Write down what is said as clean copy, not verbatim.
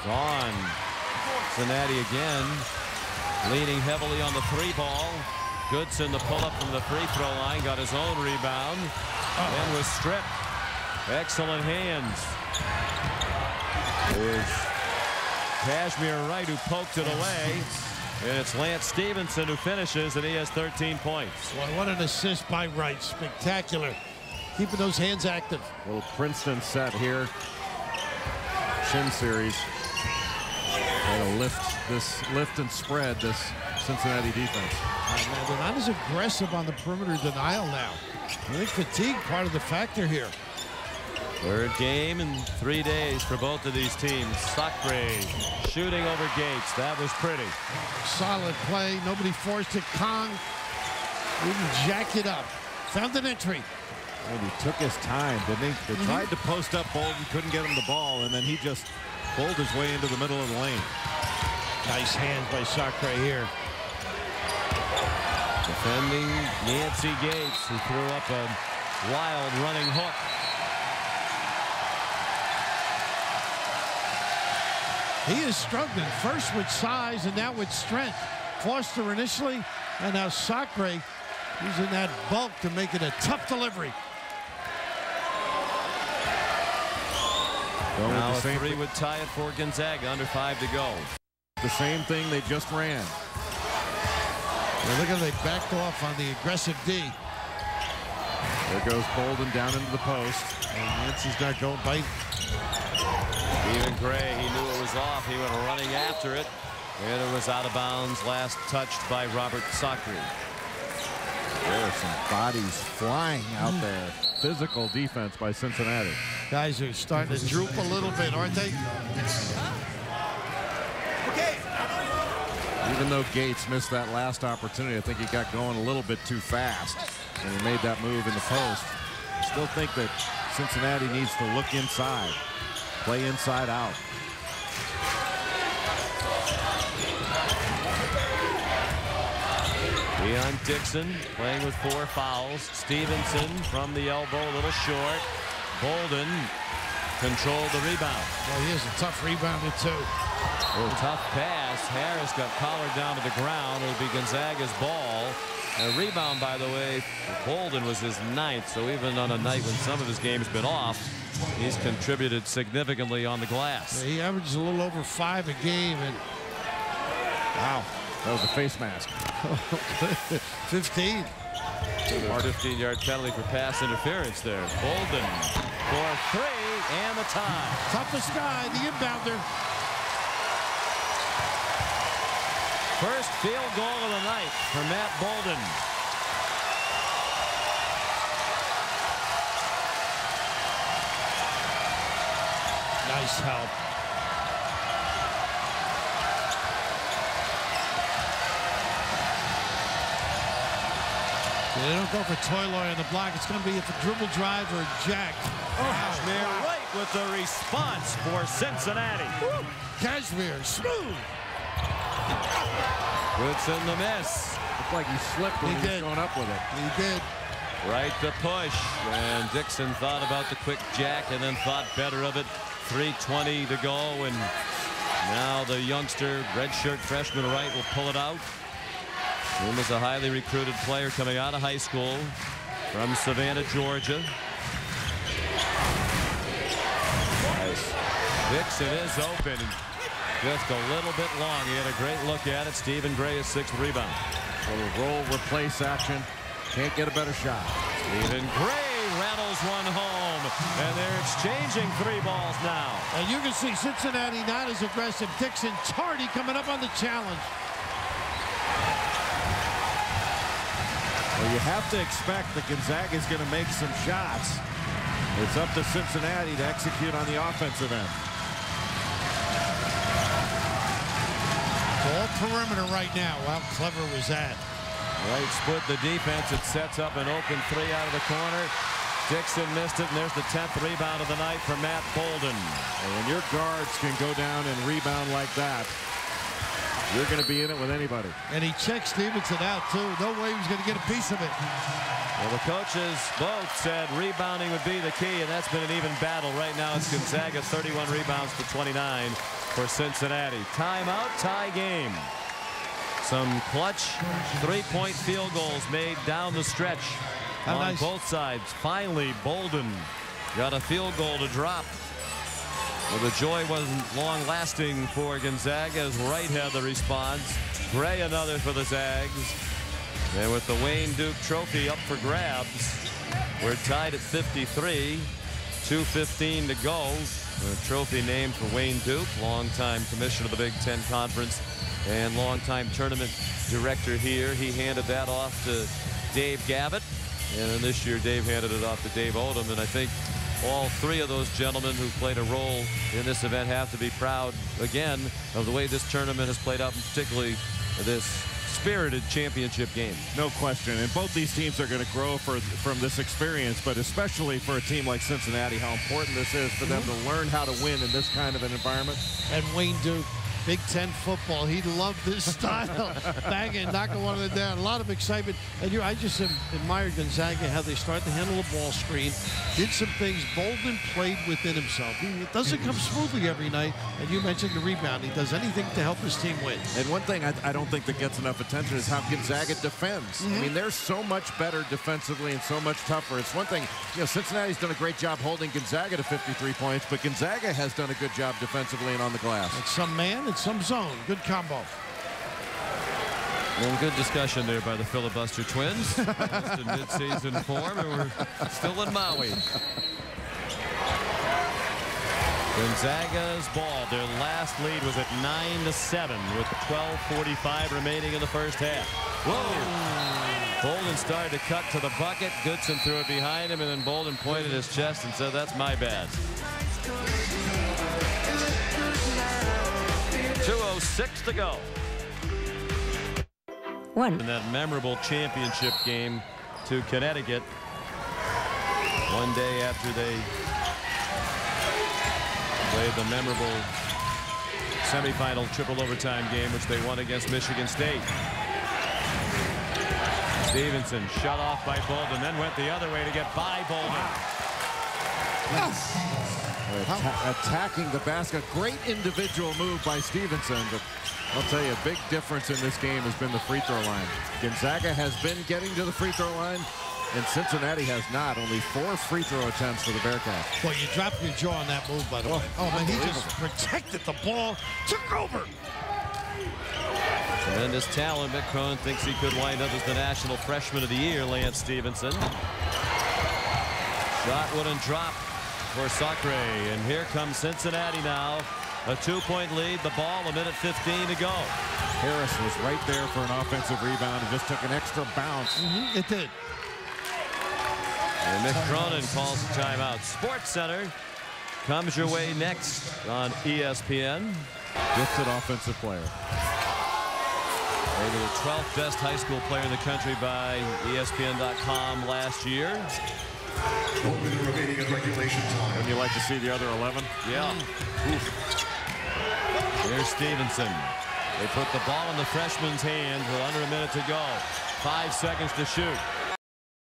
Gone. Cincinnati again, leaning heavily on the 3-ball. Goodson, the pull-up from the free throw line, got his own rebound and was stripped. Excellent hands. It's Kashmir Wright who poked it away. And it's Lance Stevenson who finishes, and he has 13 points. Well, what an assist by Wright. Spectacular. Keeping those hands active. Little Princeton set here. Shin series. Lift and spread this Cincinnati defense. They're not as aggressive on the perimeter denial now. I think fatigue part of the factor here. Third game in 3 days for both of these teams. Sacre shooting over Gates. That was pretty. Solid play. Nobody forced it. Kong didn't jack it up. Found an entry. And he took his time, didn't he? They tried to post up Bolden, couldn't get him the ball, and then he just pulled his way into the middle of the lane. Nice hands by Sacre here. Defending Nancy Gates, who threw up a wild running hook. He is struggling first with size and now with strength. Foster initially, and now Sacre using that bulk to make it a tough delivery. Now a 3 would tie it for Gonzaga, under 5 to go. The same thing they just ran. Well, look at they backed off on the aggressive D. There goes Bolden down into the post. And Nancy's not going bite. Stephen Gray, he knew it was off. He went running after it. And it was out of bounds, last touched by Robert Sacre. There are some bodies flying out there. Physical defense by Cincinnati. Guys are starting to droop a little bit, aren't they? Even though Gates missed that last opportunity, I think he got going a little bit too fast. And he made that move in the post. I still think that Cincinnati needs to look inside. Play inside out. Deion Dixon playing with 4 fouls. Stevenson from the elbow, a little short. Bolden controlled the rebound. Well, he is a tough rebounder, too. A tough pass. Harris got collared down to the ground. It'll be Gonzaga's ball. A rebound, by the way, Bolden was his 9th, so even on a night when some of his game's been off, he's contributed significantly on the glass. Yeah, he averages a little over 5 a game, and wow, that was a face mask. 15. Our 15-yard penalty for pass interference there. Bolden for 3 and the tie. Toughest guy, the inbounder. First field goal of the night for Matt Bolden. Nice help. They don't go for Toyloy on the block. It's going to be a dribble drive or a jack. Kashmir Wright with the response for Cincinnati. Woo. Kashmir, smooth. Goodson the miss. Looked like he slipped when he was going up with it. He did. Right to push. And Dixon thought about the quick jack and then thought better of it. 3:20 to go. And now the youngster, redshirt freshman Wright, will pull it out. He was a highly recruited player coming out of high school from Savannah, Georgia. Nice. Dixon is open. Just a little bit long. He had a great look at it. Stephen Gray, his 6th rebound. A little roll replace action. Can't get a better shot. Stephen Gray rattles one home. And they're exchanging 3 balls now. And you can see Cincinnati not as aggressive. Dixon tardy coming up on the challenge. Well, you have to expect that Gonzaga is going to make some shots. It's up to Cincinnati to execute on the offensive end. All perimeter right now. How clever was that? Right split the defense. It sets up an open 3 out of the corner. Dixon missed it, and there's the 10th rebound of the night for Matt Bolden. And when your guards can go down and rebound like that, You're going to be in it with anybody. And he checked Stevenson out, too. No way he was going to get a piece of it. Well, the coaches both said rebounding would be the key, and that's been an even battle. Right now, it's Gonzaga 31 rebounds to 29 for Cincinnati. Timeout, tie game. Some clutch three-point field goals made down the stretch on both sides. Finally, Bolden got a field goal to drop. Well, the joy wasn't long-lasting for Gonzaga as Wright had the response. Gray another for the Zags. And with the Wayne Duke Trophy up for grabs, we're tied at 53. 2:15 to go. A trophy named for Wayne Duke, longtime commissioner of the Big Ten Conference and longtime tournament director here. He handed that off to Dave Gavitt. And then this year, Dave handed it off to Dave Odom. And I think all three of those gentlemen who played a role in this event have to be proud, again, of the way this tournament has played out, and particularly this spirited championship game. No question. And both these teams are going to grow from this experience, but especially for a team like Cincinnati, how important this is for them to learn how to win in this kind of an environment. And Wayne Duke, Big Ten football, he loved this style. Banging, knocking one of them down. A lot of excitement. And I just admired Gonzaga, how they started to handle the ball screen. Did some things. Bolden played within himself. It doesn't come smoothly every night. And you mentioned the rebound. He does anything to help his team win. And one thing I don't think that gets enough attention is how Gonzaga defends. I mean, they're so much better defensively and so much tougher. It's one thing, Cincinnati's done a great job holding Gonzaga to 53 points, but Gonzaga has done a good job defensively and on the glass. And some man and some zone. Good combo. Well, good discussion there by the filibuster twins. Just in mid-season form, and we're still in Maui. Gonzaga's ball. Their last lead was at 9-7 with 12:45 remaining in the first half. Whoa! Bolden started to cut to the bucket. Goodson threw it behind him, and then Bolden pointed his chest and said, "That's my bad." 2:06 to go. In that memorable championship game to Connecticut, one day after they played the memorable semifinal triple overtime game, which they won against Michigan State. Stevenson shut off by Bolden, then went the other way to get by Bolden. Attacking the basket. Great individual move by Stevenson, but I'll tell you, a big difference in this game has been the free throw line. Gonzaga has been getting to the free throw line, and Cincinnati has not. Only 4 free throw attempts for the Bearcats. Well, you dropped your jaw on that move, by the way. Oh, man, he just protected the ball, took over. Tremendous talent. Mick Crone thinks he could wind up as the National Freshman of the Year, Lance Stevenson. Shot wouldn't drop for Sacre, and here comes Cincinnati now. A 2-point lead, the ball, 1:15 to go. Harris was right there for an offensive rebound and just took an extra bounce. It did. And Mick Cronin calls the timeout. Sports Center comes your way next on ESPN. Gifted offensive player. Maybe the 12th best high school player in the country by ESPN.com last year. Remaining in regulation time. Wouldn't you like to see the other 11? Yeah. Here's Stevenson. They put the ball in the freshman's hands with under a minute to go. 5 seconds to shoot.